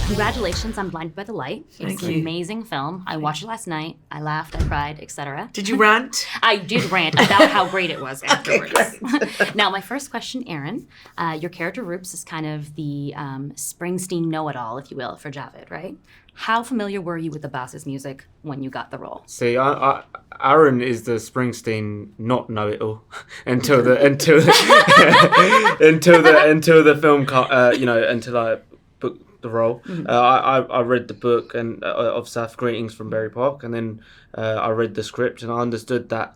Congratulations on Blinded by the Light. It's Thank an you. amazing film. I watched it last night. I laughed, I cried, etc. Did you rant? I did rant about how great it was afterwards. great. Now, my first question, Aaron, your character Roops is kind of the Springsteen know-it-all, if you will, for Javed, right? How familiar were you with the boss's music when you got the role? See, Aaron is the Springsteen not know-it-all until the film, until I booked the role. Mm-hmm. I read the book and of Saf Greetings from Berry Park, and then I read the script and I understood that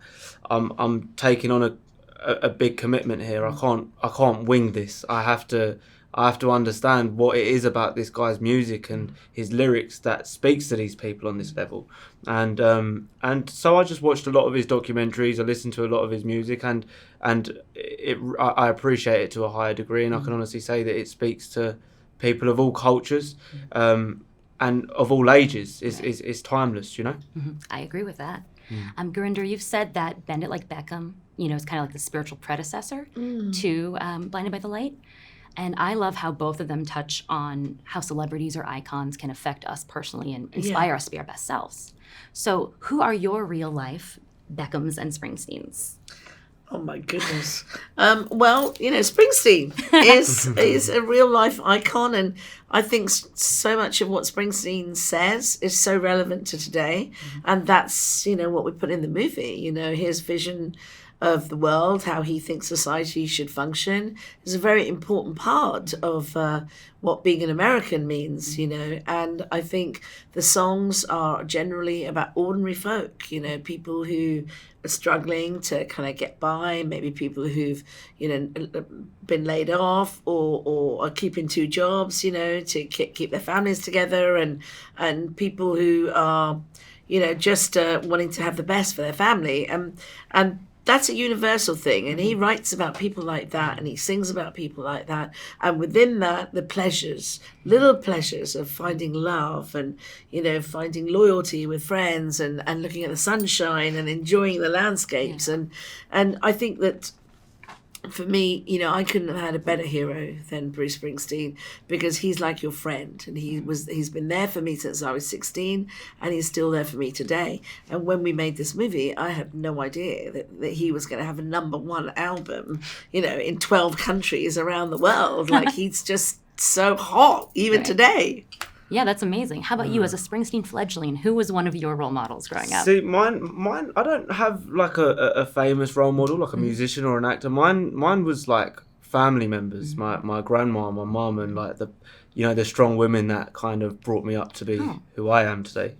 I'm taking on a big commitment here. I can't wing this. I have to understand what it is about this guy's music and his lyrics that speaks to these people on this level. And so I just watched a lot of his documentaries. I listened to a lot of his music, and I appreciate it to a higher degree. And I can honestly say that it speaks to people of all cultures and of all ages. It's timeless, you know? Mm-hmm. I agree with that. Gurinder, you've said that Bend It Like Beckham, is kind of like the spiritual predecessor to Blinded by the Light. And I love how both of them touch on how celebrities or icons can affect us personally and inspire us to be our best selves. So who are your real life Beckhams and Springsteens? Oh my goodness. Well, Springsteen is a real life icon, and I think so much of what Springsteen says is so relevant to today, and that's what we put in the movie. His vision of the world, how he thinks society should function, is a very important part of what being an American means, and I think the songs are generally about ordinary folk, people who are struggling to kind of get by, maybe people who've, been laid off or are keeping two jobs, to keep their families together, and people who are, just wanting to have the best for their family. And that's a universal thing, and he writes about people like that, and he sings about people like that, and within that, the pleasures, little pleasures of finding love and, finding loyalty with friends and looking at the sunshine and enjoying the landscapes. And I think that for me, I couldn't have had a better hero than Bruce Springsteen, because he's like your friend, and he's been there for me since I was 16, and he's still there for me today. And when we made this movie, I had no idea that he was going to have a #1 album, in 12 countries around the world. Like, he's just so hot, even today. Yeah, that's amazing. How about you, as a Springsteen fledgling? Who was one of your role models growing up? See, mine. I don't have like a famous role model, like a musician or an actor. Mine was like family members. My grandma, my mum, and like the strong women that kind of brought me up to be who I am today.